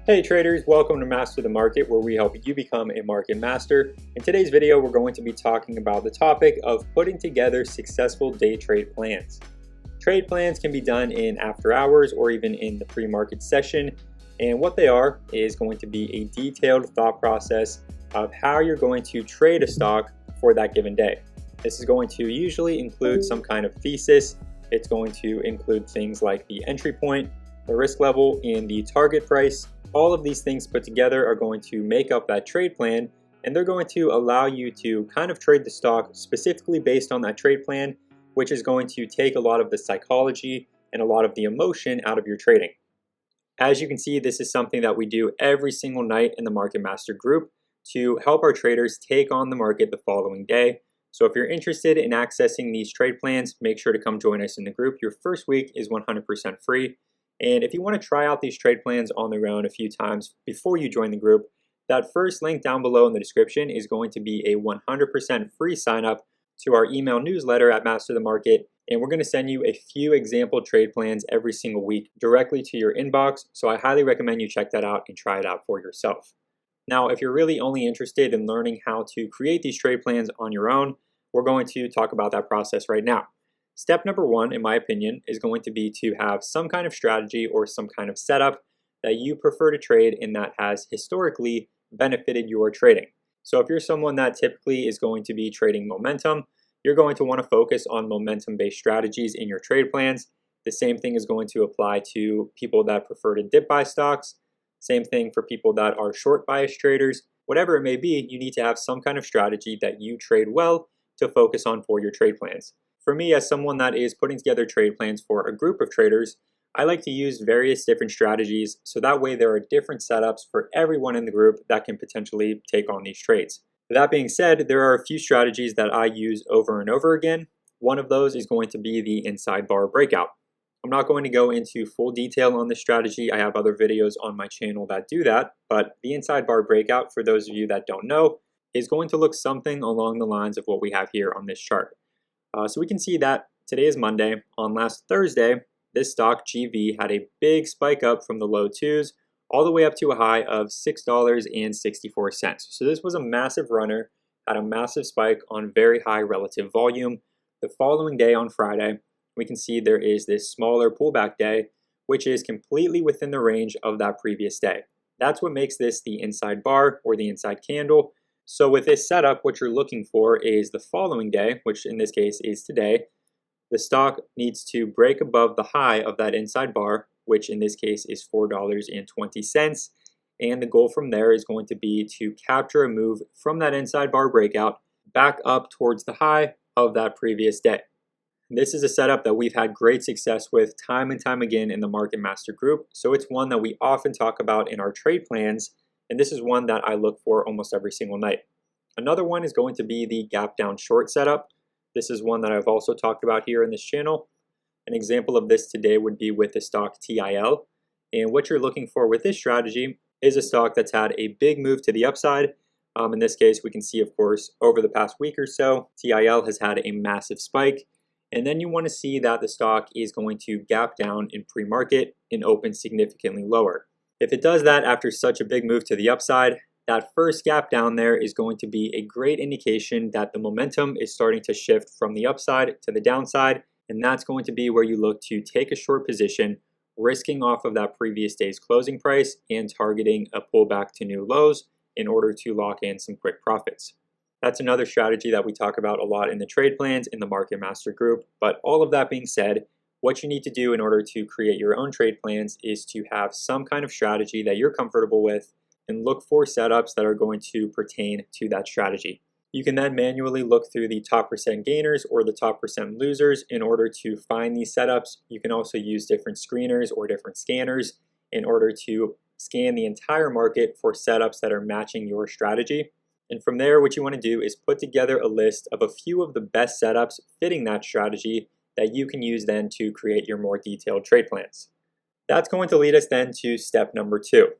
Hey traders, welcome to Master the Market, where we help you become a market master. In today's video, we're going to be talking about the topic of putting together successful day trade plans. Trade plans can be done in after hours or even in the pre-market session, and what they are is going to be a detailed thought process of how you're going to trade a stock for that given day. This is going to usually include some kind of thesis. It's going to include things like the entry point, the risk level, and the target price. All of these things put together are going to make up that trade plan, and they're going to allow you to kind of trade the stock specifically based on that trade plan, which is going to take a lot of the psychology and a lot of the emotion out of your trading. As you can see, this is something that we do every single night in the Market Master group to help our traders take on the market the following day. So if you're interested in accessing these trade plans, make sure to come join us in the group. Your first week is 100% free. And if you want to try out these trade plans on their own a few times before you join the group, that first link down below in the description is going to be a 100% free sign up to our email newsletter at Master the Market. And we're going to send you a few example trade plans every single week directly to your inbox. So I highly recommend you check that out and try it out for yourself. Now, if you're really only interested in learning how to create these trade plans on your own, we're going to talk about that process right now. Step number one, in my opinion, is going to be to have some kind of strategy or some kind of setup that you prefer to trade and that has historically benefited your trading. So if you're someone that typically is going to be trading momentum, you're going to want to focus on momentum-based strategies in your trade plans. The same thing is going to apply to people that prefer to dip buy stocks. Same thing for people that are short bias traders. Whatever it may be, you need to have some kind of strategy that you trade well to focus on for your trade plans. For me, as someone that is putting together trade plans for a group of traders, I like to use various different strategies so that way there are different setups for everyone in the group that can potentially take on these trades. That being said, there are a few strategies that I use over and over again. One of those is going to be the inside bar breakout. I'm not going to go into full detail on this strategy. I have other videos on my channel that do that, but the inside bar breakout, for those of you that don't know, is going to look something along the lines of what we have here on this chart. So we can see that today is Monday. On last Thursday, this stock GV had a big spike up from the low twos all the way up to a high of $6.64. So this was a massive runner, had a massive spike on very high relative volume. The following day on Friday, we can see there is this smaller pullback day, which is completely within the range of that previous day. That's what makes this the inside bar or the inside candle. So with this setup, what you're looking for is the following day, which in this case is today. The stock needs to break above the high of that inside bar, which in this case is $4.20. And the goal from there is going to be to capture a move from that inside bar breakout back up towards the high of that previous day. This is a setup that we've had great success with time and time again in the Market Master group. So it's one that we often talk about in our trade plans. And this is one that I look for almost every single night. Another one is going to be the gap down short setup. This is one that I've also talked about here in this channel. An example of this today would be with the stock TIL. And what you're looking for with this strategy is a stock that's had a big move to the upside. In this case, we can see, of course, over the past week or so, TIL has had a massive spike. And then you want to see that the stock is going to gap down in pre-market and open significantly lower. If it does that after such a big move to the upside, that first gap down there is going to be a great indication that the momentum is starting to shift from the upside to the downside, and that's going to be where you look to take a short position, risking off of that previous day's closing price and targeting a pullback to new lows in order to lock in some quick profits. That's another strategy that we talk about a lot in the trade plans in the Market Master group, but all of that being said, what you need to do in order to create your own trade plans is to have some kind of strategy that you're comfortable with and look for setups that are going to pertain to that strategy. You can then manually look through the top percent gainers or the top percent losers in order to find these setups. You can also use different screeners or different scanners in order to scan the entire market for setups that are matching your strategy. And from there, what you want to do is put together a list of a few of the best setups fitting that strategy that you can use then to create your more detailed trade plans. That's going to lead us then to step number two.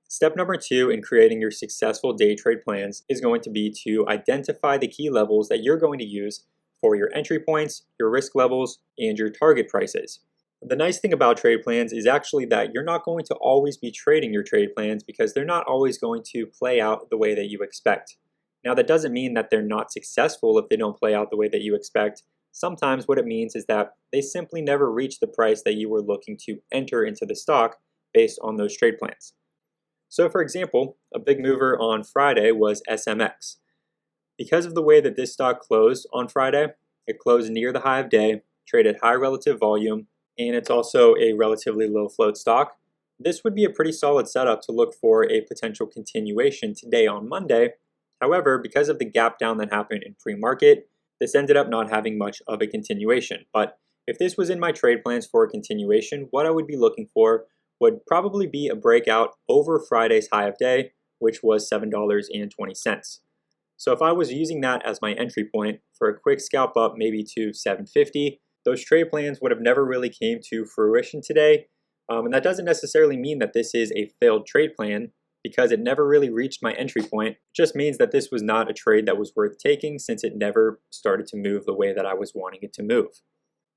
Step number two in creating your successful day trade plans is going to be to identify the key levels that you're going to use for your entry points, your risk levels, and your target prices. The nice thing about trade plans is actually that you're not going to always be trading your trade plans because they're not always going to play out the way that you expect. Now, that doesn't mean that they're not successful if they don't play out the way that you expect. Sometimes what it means is that they simply never reach the price that you were looking to enter into the stock based on those trade plans. So for example, a big mover on Friday was SMX. Because of the way that this stock closed on Friday, it closed near the high of day, traded high relative volume, and it's also a relatively low float stock. This would be a pretty solid setup to look for a potential continuation today on Monday. However, because of the gap down that happened in pre-market, this ended up not having much of a continuation. But if this was in my trade plans for a continuation, what I would be looking for would probably be a breakout over Friday's high of day, which was $7.20. So if I was using that as my entry point for a quick scalp up maybe to $7.50, those trade plans would have never really came to fruition today. And that doesn't necessarily mean that this is a failed trade plan because it never really reached my entry point. It just means that this was not a trade that was worth taking since it never started to move the way that I was wanting it to move.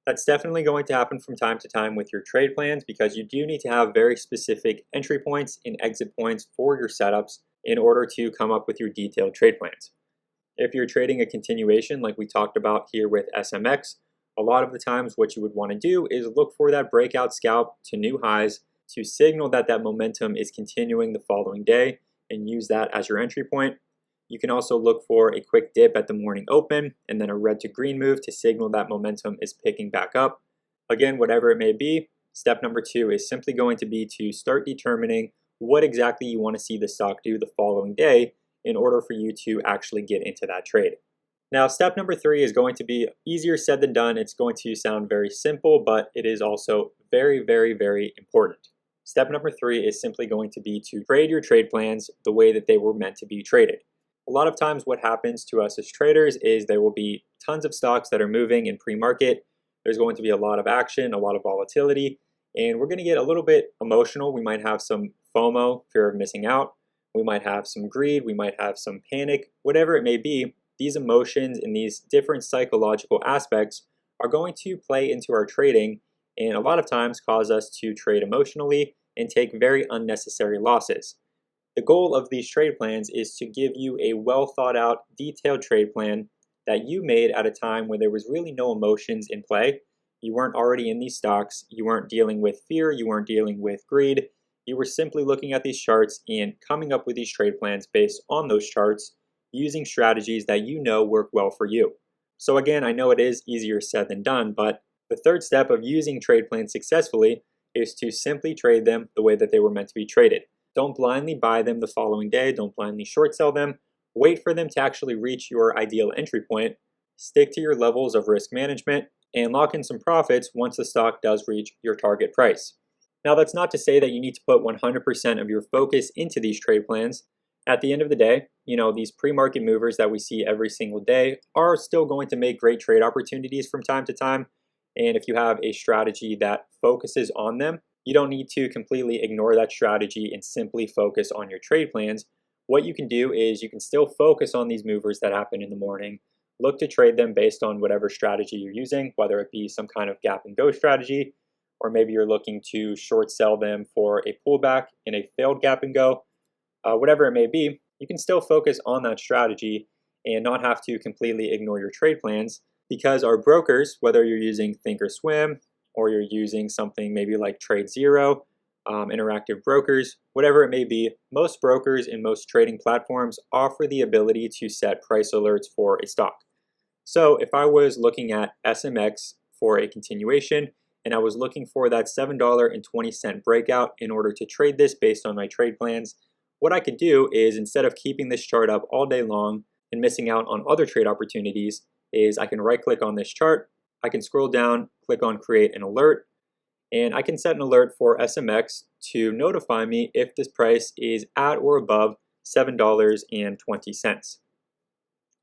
That's definitely going to happen from time to time with your trade plans because you do need to have very specific entry points and exit points for your setups in order to come up with your detailed trade plans. If you're trading a continuation like we talked about here with SMX, a lot of the times what you would want to do is look for that breakout scalp to new highs to signal that that momentum is continuing the following day and use that as your entry point. You can also look for a quick dip at the morning open and then a red to green move to signal that momentum is picking back up. Again, whatever it may be, step number 2 is simply going to be to start determining what exactly you want to see the stock do the following day in order for you to actually get into that trade. Now, step number 3 is going to be easier said than done. It's going to sound very simple, but it is also very, very, very important. Step number 3 is simply going to be to trade your trade plans the way that they were meant to be traded. A lot of times what happens to us as traders is there will be tons of stocks that are moving in pre-market. There's going to be a lot of action, a lot of volatility, and we're going to get a little bit emotional. We might have some FOMO, fear of missing out. We might have some greed. We might have some panic. Whatever it may be, these emotions and these different psychological aspects are going to play into our trading and a lot of times cause us to trade emotionally and take very unnecessary losses. The goal of these trade plans is to give you a well thought out, detailed trade plan that you made at a time when there was really no emotions in play. You weren't already in these stocks, you weren't dealing with fear, you weren't dealing with greed. You were simply looking at these charts and coming up with these trade plans based on those charts, using strategies that you know work well for you. So again, I know it is easier said than done, but the third step of using trade plans successfully is to simply trade them the way that they were meant to be traded. Don't blindly buy them the following day. Don't blindly short sell them. Wait for them to actually reach your ideal entry point. Stick to your levels of risk management and lock in some profits once the stock does reach your target price. Now, that's not to say that you need to put 100% of your focus into these trade plans. At the end of the day, these pre-market movers that we see every single day are still going to make great trade opportunities from time to time. And if you have a strategy that focuses on them, you don't need to completely ignore that strategy and simply focus on your trade plans. What you can do is you can still focus on these movers that happen in the morning, look to trade them based on whatever strategy you're using, whether it be some kind of gap and go strategy, or maybe you're looking to short sell them for a pullback in a failed gap and go. Whatever it may be, you can still focus on that strategy and not have to completely ignore your trade plans because our brokers, whether you're using Thinkorswim, or you're using something maybe like TradeZero, Interactive Brokers, whatever it may be, most brokers and most trading platforms offer the ability to set price alerts for a stock. So if I was looking at SMX for a continuation and I was looking for that $7.20 breakout in order to trade this based on my trade plans, what I could do is instead of keeping this chart up all day long and missing out on other trade opportunities is I can right click on this chart, I can scroll down, click on create an alert, and I can set an alert for SMX to notify me if this price is at or above $7.20.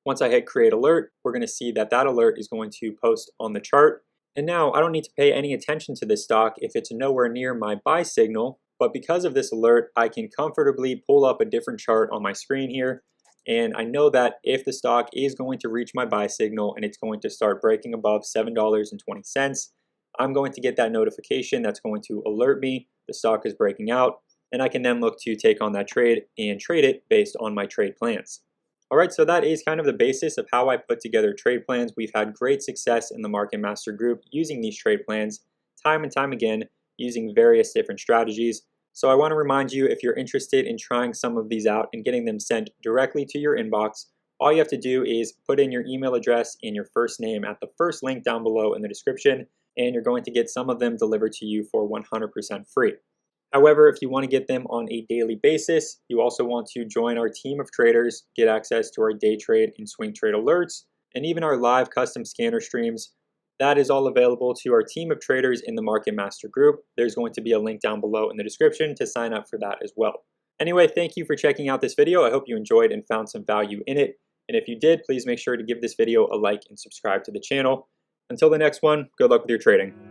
Once I hit create alert, we're going to see that that alert is going to post on the chart. And now I don't need to pay any attention to this stock if it's nowhere near my buy signal, but because of this alert, I can comfortably pull up a different chart on my screen here. And I know that if the stock is going to reach my buy signal and it's going to start breaking above $7.20, I'm going to get that notification that's going to alert me the stock is breaking out, and I can then look to take on that trade and trade it based on my trade plans. Alright, so that is kind of the basis of how I put together trade plans. We've had great success in the Market Master group using these trade plans time and time again, using various different strategies. So I want to remind you, if you're interested in trying some of these out and getting them sent directly to your inbox, all you have to do is put in your email address and your first name at the first link down below in the description, and you're going to get some of them delivered to you for 100% free. However, if you want to get them on a daily basis, you also want to join our team of traders, get access to our day trade and swing trade alerts, and even our live custom scanner streams. That is all available to our team of traders in the Market Master group. There's going to be a link down below in the description to sign up for that as well. Anyway, thank you for checking out this video. I hope you enjoyed and found some value in it. And if you did, please make sure to give this video a like and subscribe to the channel. Until the next one, good luck with your trading.